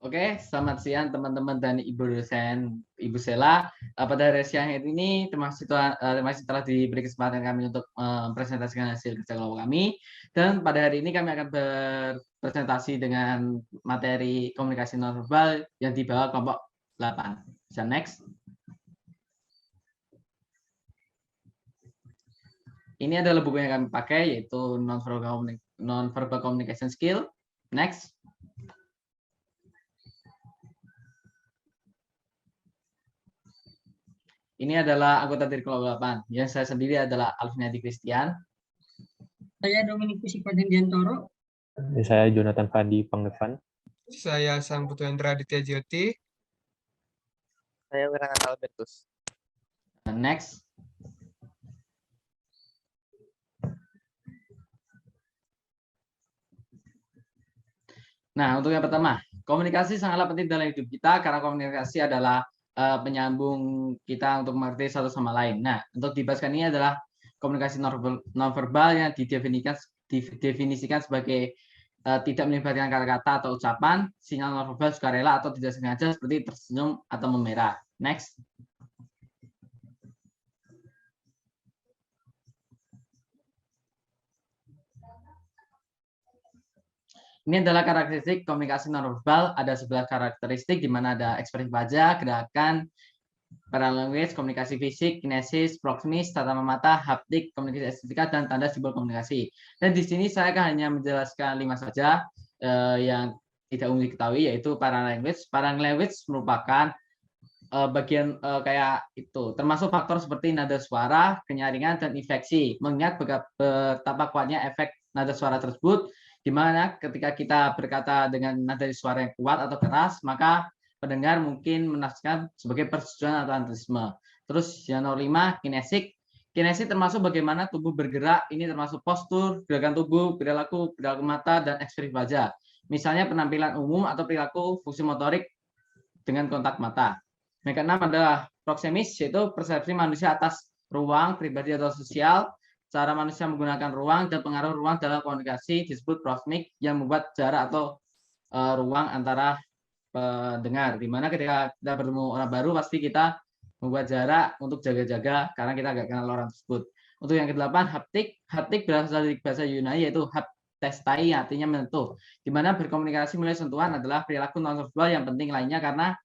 Oke, selamat siang teman-teman dan Ibu dosen, Ibu Sela. Pada siang ini terima kasih telah diberi kesempatan kami untuk mempresentasikan hasil kerja kelompok kami. Dan pada hari ini kami akan berpresentasi dengan materi komunikasi nonverbal yang dibawa kelompok 8. Bisa next. Ini adalah buku yang kami pakai, yaitu Nonverbal Communication Skill. Next. Ini adalah anggota dari kelompok 8. Yang saya sendiri adalah Alviniadi Christian. Saya Dominikus Ipadendiantoro. Saya Jonathan Fadi Pangdevan. Saya Sang Putwendra Aditya Jyoti. Saya Wirangan Albertus. Next. Nah, untuk yang pertama, komunikasi sangatlah penting dalam hidup kita karena komunikasi adalah penyambung kita untuk mengerti satu sama lain. Nah, untuk dibahaskan ini adalah komunikasi nonverbal yang didefinisikan sebagai tidak melibatkan kata-kata atau ucapan, sinyal nonverbal sukarela atau tidak sengaja seperti tersenyum atau memerah. Next. Ini adalah karakteristik komunikasi nonverbal. Ada 11 karakteristik di mana ada ekspresi wajah, gerakan, paralanguage, komunikasi fisik, kinesis, proksimis, tatapan mata, haptik, komunikasi estetika, dan tanda simbol komunikasi. Dan di sini saya akan hanya menjelaskan 5 saja yang tidak umum diketahui, yaitu paralanguage. Paralanguage merupakan bagian kayak itu, termasuk faktor seperti nada suara, kenyaringan, dan infleksi. Mengingat betapa kuatnya efek nada suara tersebut, di mana ketika kita berkata dengan nada suara yang kuat atau keras, maka pendengar mungkin menafsirkan sebagai persetujuan atau antagonisme. Terus yang nomor 5, kinesik. Kinesik termasuk bagaimana tubuh bergerak, ini termasuk postur, gerakan tubuh, perilaku mata, dan ekspresi wajah. Misalnya penampilan umum atau perilaku fungsi motorik dengan kontak mata. Yang keenam adalah proksimis, yaitu persepsi manusia atas ruang, pribadi atau sosial, cara manusia menggunakan ruang dan pengaruh ruang dalam komunikasi disebut proximik yang membuat jarak atau ruang antara pendengar. Dimana ketika kita bertemu orang baru pasti kita membuat jarak untuk jaga-jaga karena kita nggak kenal orang tersebut. Untuk yang ke-8, haptik. Haptik berasal dari bahasa Yunani yaitu haptestai, artinya menyentuh. Dimana berkomunikasi melalui sentuhan adalah perilaku nonverbal yang penting lainnya karena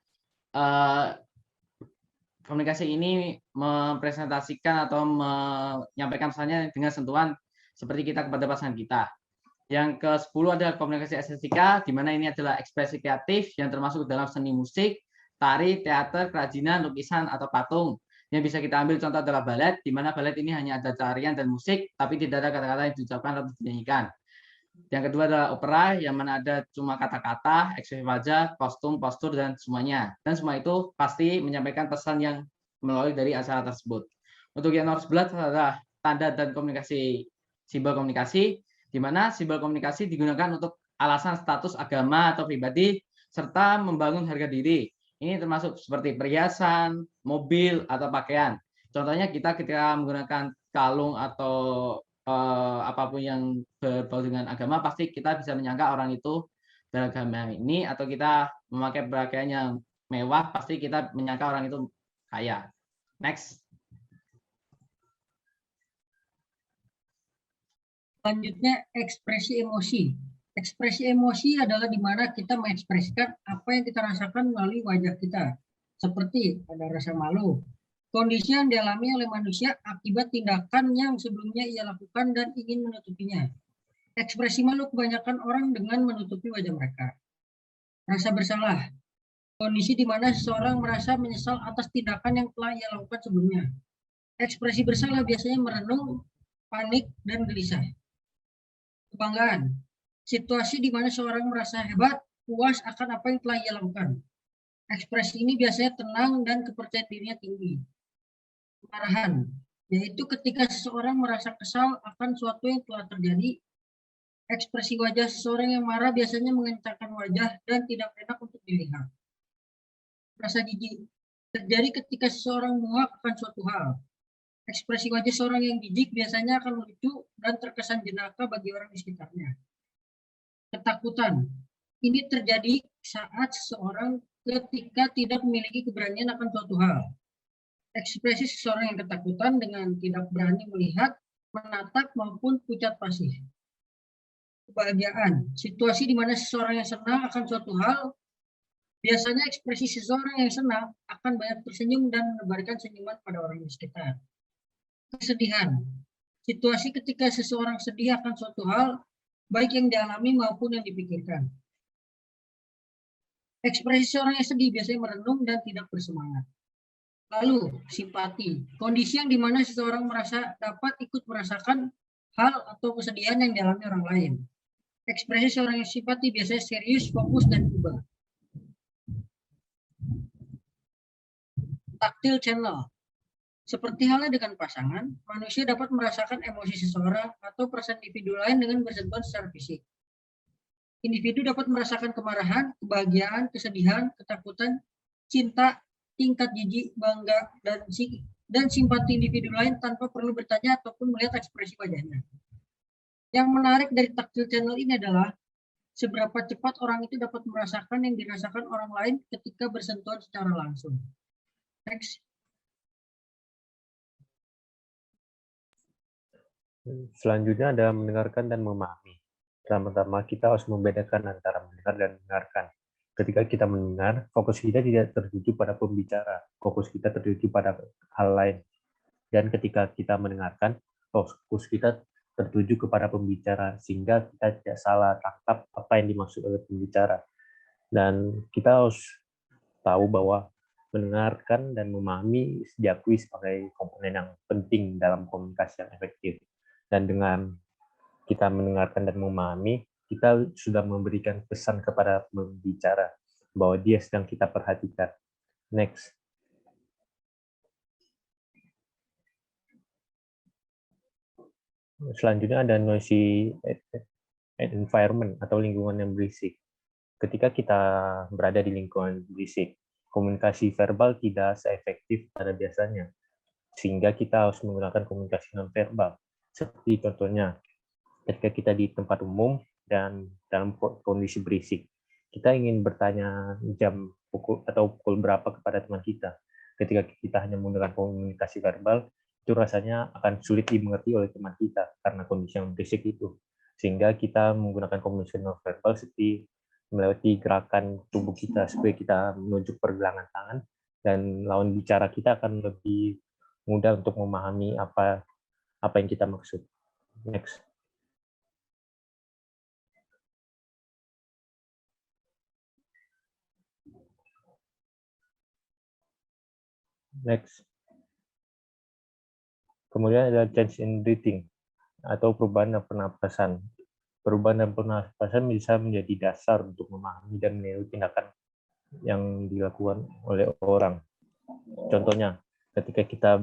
komunikasi ini mempresentasikan atau menyampaikan pesannya dengan sentuhan seperti kita kepada pasangan kita. Yang ke-10 adalah komunikasi estetika, di mana ini adalah ekspresi kreatif yang termasuk dalam seni musik, tari, teater, kerajinan, lukisan, atau patung. Yang bisa kita ambil contoh adalah balet, di mana balet ini hanya ada tarian dan musik, tapi tidak ada kata-kata yang diucapkan atau dinyanyikan. Yang kedua adalah opera, yang mana ada cuma kata-kata, ekspresi wajah, kostum, postur, dan semuanya. Dan semua itu pasti menyampaikan pesan yang melalui dari acara tersebut. Untuk yang nomor 11 adalah tanda dan komunikasi, simbol komunikasi, di mana simbol komunikasi digunakan untuk alasan status agama atau pribadi, serta membangun harga diri. Ini termasuk seperti perhiasan, mobil, atau pakaian. Contohnya kita ketika menggunakan kalung atau apapun yang berbau dengan agama, pasti kita bisa menyangka orang itu beragama ini, atau kita memakai pakaian yang mewah, pasti kita menyangka orang itu kaya. Next. Selanjutnya, ekspresi emosi. Ekspresi emosi adalah di mana kita mengekspresikan apa yang kita rasakan melalui wajah kita. Seperti ada rasa malu, kondisi yang dialami oleh manusia akibat tindakan yang sebelumnya ia lakukan dan ingin menutupinya. Ekspresi malu kebanyakan orang dengan menutupi wajah mereka. Rasa bersalah, kondisi di mana seseorang merasa menyesal atas tindakan yang telah ia lakukan sebelumnya. Ekspresi bersalah biasanya merenung, panik, dan gelisah. Kebanggaan, situasi di mana seorang merasa hebat, puas akan apa yang telah ia lakukan. Ekspresi ini biasanya tenang dan kepercayaan dirinya tinggi. Kemarahan, yaitu ketika seseorang merasa kesal akan sesuatu yang telah terjadi. Ekspresi wajah seseorang yang marah biasanya mengencangkan wajah dan tidak enak untuk dilihat. Rasa jijik terjadi ketika seseorang muak akan suatu hal. Ekspresi wajah seorang yang jijik biasanya akan lucu dan terkesan jenaka bagi orang di sekitarnya. Ketakutan, ini terjadi saat seseorang ketika tidak memiliki keberanian akan suatu hal. Ekspresi seseorang yang ketakutan dengan tidak berani melihat, menatap, maupun pucat pasif. Kebahagiaan, situasi di mana seseorang yang senang akan suatu hal, biasanya ekspresi seseorang yang senang akan banyak tersenyum dan menebarkan senyuman pada orang di sekitar. Kesedihan, situasi ketika seseorang sedih akan suatu hal, baik yang dialami maupun yang dipikirkan. Ekspresi seorang yang sedih biasanya merenung dan tidak bersemangat. Lalu, simpati. Kondisi yang dimana seseorang dapat ikut merasakan hal atau kesedihan yang dialami orang lain. Ekspresi seorang yang simpati biasanya serius, fokus, dan berubah. Taktil channel. Seperti halnya dengan pasangan, manusia dapat merasakan emosi seseorang atau perasaan individu lain dengan bersentuhan secara fisik. Individu dapat merasakan kemarahan, kebahagiaan, kesedihan, ketakutan, cinta, tingkat jijik, bangga, dan simpati individu lain tanpa perlu bertanya ataupun melihat ekspresi wajahnya. Yang menarik dari tactile channel ini adalah seberapa cepat orang itu dapat merasakan yang dirasakan orang lain ketika bersentuhan secara langsung. Next. Selanjutnya ada mendengarkan dan memahami. Pertama-tama kita harus membedakan antara mendengar dan mendengarkan. Ketika kita mendengar, fokus kita tidak tertuju pada pembicara, fokus kita tertuju pada hal lain. Dan ketika kita mendengarkan, fokus kita tertuju kepada pembicara, sehingga kita tidak salah tangkap apa yang dimaksud oleh pembicara. Dan kita harus tahu bahwa mendengarkan dan memahami diakui sebagai komponen yang penting dalam komunikasi yang efektif. Dan dengan kita mendengarkan dan memahami, kita sudah memberikan pesan kepada pembicara bahwa dia sedang kita perhatikan. Next. Selanjutnya ada noisy environment atau lingkungan yang berisik. Ketika kita berada di lingkungan berisik, komunikasi verbal tidak seefektif pada biasanya, sehingga kita harus menggunakan komunikasi non-verbal. Seperti contohnya, ketika kita di tempat umum dan dalam kondisi berisik, kita ingin bertanya jam pukul berapa kepada teman kita. Ketika kita hanya menggunakan komunikasi verbal, itu rasanya akan sulit dimengerti oleh teman kita karena kondisi yang berisik itu. Sehingga kita menggunakan komunikasi non-verbal seperti melewati gerakan tubuh kita supaya kita menunjuk pergelangan tangan, dan lawan bicara kita akan lebih mudah untuk memahami apa yang kita maksud. Next. Next. Kemudian ada change in breathing atau perubahan dan pernapasan. Perubahan dan pernapasan bisa menjadi dasar untuk memahami dan meniru tindakan yang dilakukan oleh orang. Contohnya, ketika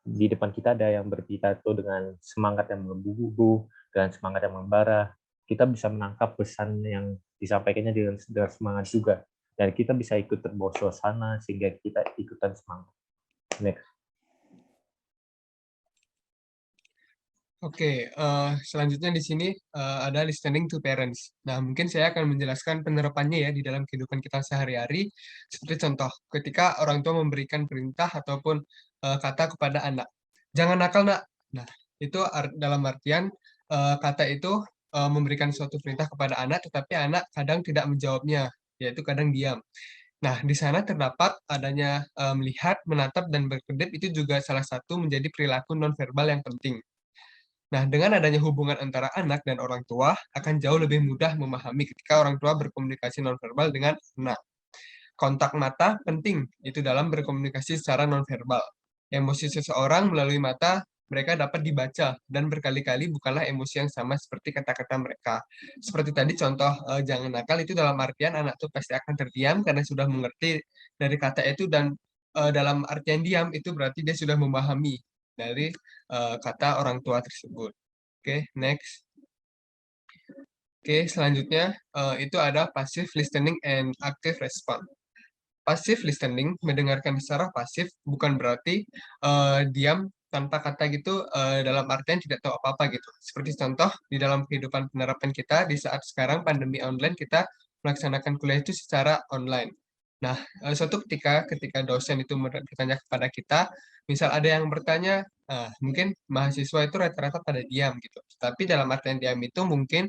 di depan kita ada yang berpidato dengan semangat yang menggebu-gebu, dengan semangat yang membara, kita bisa menangkap pesan yang disampaikannya dengan semangat juga. Dan kita bisa ikut terbawa suasana sehingga kita ikutan semangat. Next. Oke, selanjutnya di sini ada listening to parents. Nah, mungkin saya akan menjelaskan penerapannya ya di dalam kehidupan kita sehari-hari. Seperti contoh, ketika orang tua memberikan perintah ataupun kata kepada anak, jangan nakal nak. Nah, itu dalam artian kata itu memberikan suatu perintah kepada anak, tetapi anak kadang tidak menjawabnya, yaitu kadang diam. Nah, di sana terdapat adanya melihat, menatap, dan berkedip itu juga salah satu menjadi perilaku nonverbal yang penting. Nah, dengan adanya hubungan antara anak dan orang tua, akan jauh lebih mudah memahami ketika orang tua berkomunikasi nonverbal dengan anak. Kontak mata penting, itu dalam berkomunikasi secara nonverbal. Emosi seseorang melalui mata, mereka dapat dibaca, dan berkali-kali bukanlah emosi yang sama seperti kata-kata mereka. Seperti tadi contoh, jangan nakal, itu dalam artian anak itu pasti akan terdiam karena sudah mengerti dari kata itu, dan dalam artian diam, itu berarti dia sudah memahami dari kata orang tua tersebut. Oke, next. Oke, selanjutnya itu ada passive listening and active response. Passive listening, mendengarkan secara pasif, bukan berarti diam tanpa kata gitu, dalam artian tidak tahu apa-apa gitu. Seperti contoh, di dalam kehidupan penerapan kita, di saat sekarang pandemi online, kita melaksanakan kuliah itu secara online. Nah, suatu ketika dosen itu bertanya kepada kita, misal ada yang bertanya, mungkin mahasiswa itu rata-rata pada diam gitu. Tapi dalam artian diam itu mungkin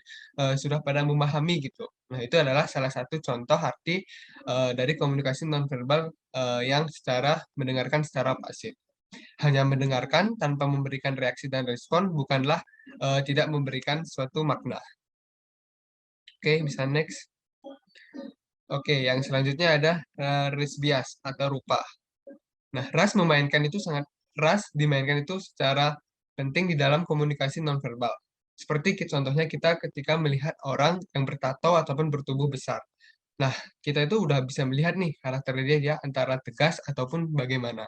sudah pada memahami gitu. Nah, itu adalah salah satu contoh arti dari komunikasi nonverbal yang mendengarkan secara pasif. Hanya mendengarkan tanpa memberikan reaksi dan respon bukanlah tidak memberikan suatu makna. Oke, bisa next. Oke, yang selanjutnya ada race bias atau rupa. Nah, ras dimainkan itu secara penting di dalam komunikasi nonverbal. Seperti contohnya kita ketika melihat orang yang bertato ataupun bertubuh besar. Nah, kita itu udah bisa melihat nih karakter dia antara tegas ataupun bagaimana.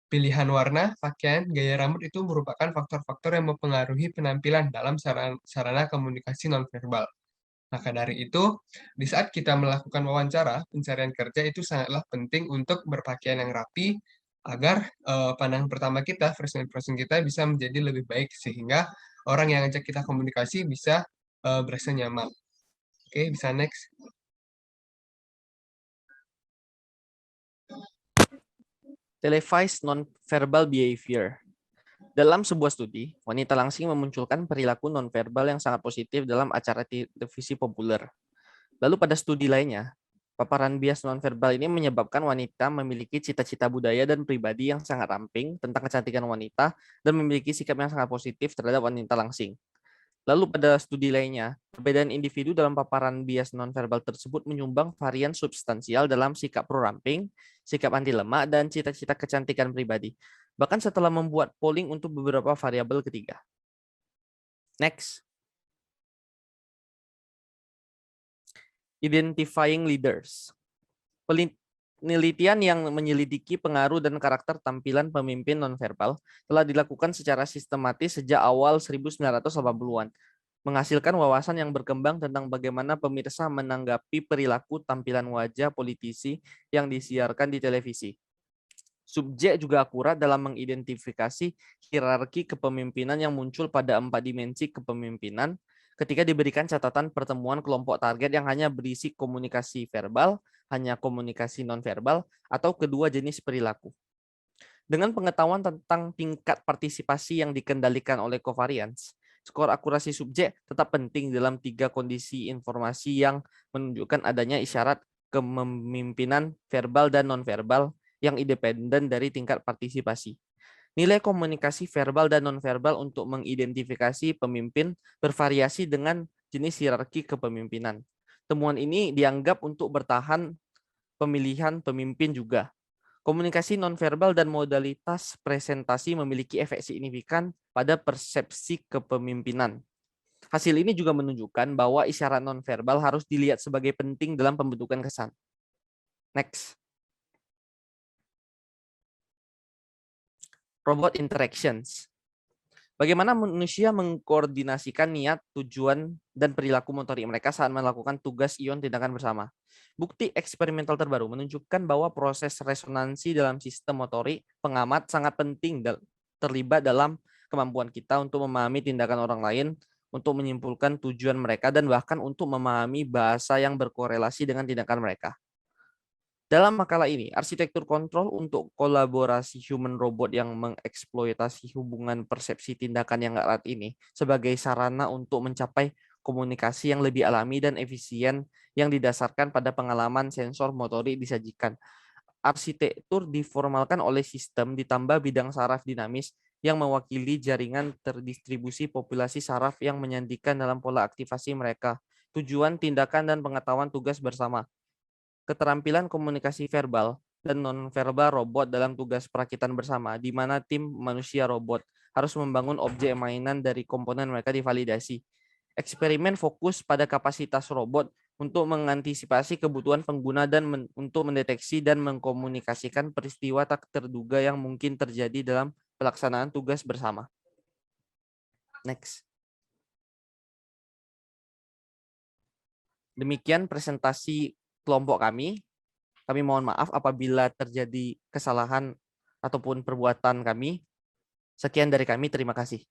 Pilihan warna, pakaian, gaya rambut itu merupakan faktor-faktor yang mempengaruhi penampilan dalam sarana komunikasi nonverbal. Maka dari itu, di saat kita melakukan wawancara, pencarian kerja itu sangatlah penting untuk berpakaian yang rapi, agar pandangan pertama kita, first impression kita bisa menjadi lebih baik, sehingga orang yang ajak kita komunikasi bisa berasa nyaman. Oke, bisa next. Televised non-verbal behavior. Dalam sebuah studi, wanita langsing memunculkan perilaku nonverbal yang sangat positif dalam acara televisi populer. Lalu pada studi lainnya, paparan bias nonverbal ini menyebabkan wanita memiliki cita-cita budaya dan pribadi yang sangat ramping tentang kecantikan wanita dan memiliki sikap yang sangat positif terhadap wanita langsing. Lalu pada studi lainnya, perbedaan individu dalam paparan bias nonverbal tersebut menyumbang varian substansial dalam sikap pro-ramping, sikap anti lemak, dan cita-cita kecantikan pribadi. Bahkan setelah membuat polling untuk beberapa variabel ketiga. Next. Identifying leaders. Penelitian yang menyelidiki pengaruh dan karakter tampilan pemimpin nonverbal telah dilakukan secara sistematis sejak awal 1980-an, menghasilkan wawasan yang berkembang tentang bagaimana pemirsa menanggapi perilaku tampilan wajah politisi yang disiarkan di televisi. Subjek juga akurat dalam mengidentifikasi hierarki kepemimpinan yang muncul pada 4 dimensi kepemimpinan ketika diberikan catatan pertemuan kelompok target yang hanya berisi komunikasi verbal, hanya komunikasi nonverbal, atau kedua jenis perilaku. Dengan pengetahuan tentang tingkat partisipasi yang dikendalikan oleh covariance, skor akurasi subjek tetap penting dalam 3 kondisi informasi yang menunjukkan adanya isyarat kepemimpinan verbal dan nonverbal yang independen dari tingkat partisipasi. Nilai komunikasi verbal dan nonverbal untuk mengidentifikasi pemimpin bervariasi dengan jenis hierarki kepemimpinan. Temuan ini dianggap untuk bertahan pemilihan pemimpin juga. Komunikasi nonverbal dan modalitas presentasi memiliki efek signifikan pada persepsi kepemimpinan. Hasil ini juga menunjukkan bahwa isyarat nonverbal harus dilihat sebagai penting dalam pembentukan kesan. Next. Robot interactions. Bagaimana manusia mengkoordinasikan niat, tujuan, dan perilaku motorik mereka saat melakukan tugas ion tindakan bersama. Bukti eksperimental terbaru menunjukkan bahwa proses resonansi dalam sistem motorik pengamat sangat penting terlibat dalam kemampuan kita untuk memahami tindakan orang lain, untuk menyimpulkan tujuan mereka, dan bahkan untuk memahami bahasa yang berkorelasi dengan tindakan mereka. Dalam makalah ini, arsitektur kontrol untuk kolaborasi human-robot yang mengeksploitasi hubungan persepsi tindakan yang erat ini sebagai sarana untuk mencapai komunikasi yang lebih alami dan efisien yang didasarkan pada pengalaman sensor motorik disajikan. Arsitektur diformalkan oleh sistem ditambah bidang saraf dinamis yang mewakili jaringan terdistribusi populasi saraf yang menyandikan dalam pola aktivasi mereka, tujuan, tindakan, dan pengetahuan tugas bersama. Keterampilan komunikasi verbal dan nonverbal robot dalam tugas perakitan bersama, di mana tim manusia robot harus membangun objek mainan dari komponen mereka divalidasi. Eksperimen fokus pada kapasitas robot untuk mengantisipasi kebutuhan pengguna dan untuk mendeteksi dan mengkomunikasikan peristiwa tak terduga yang mungkin terjadi dalam pelaksanaan tugas bersama. Next. Demikian presentasi kelompok kami. Kami mohon maaf apabila terjadi kesalahan ataupun perbuatan kami. Sekian dari kami, terima kasih.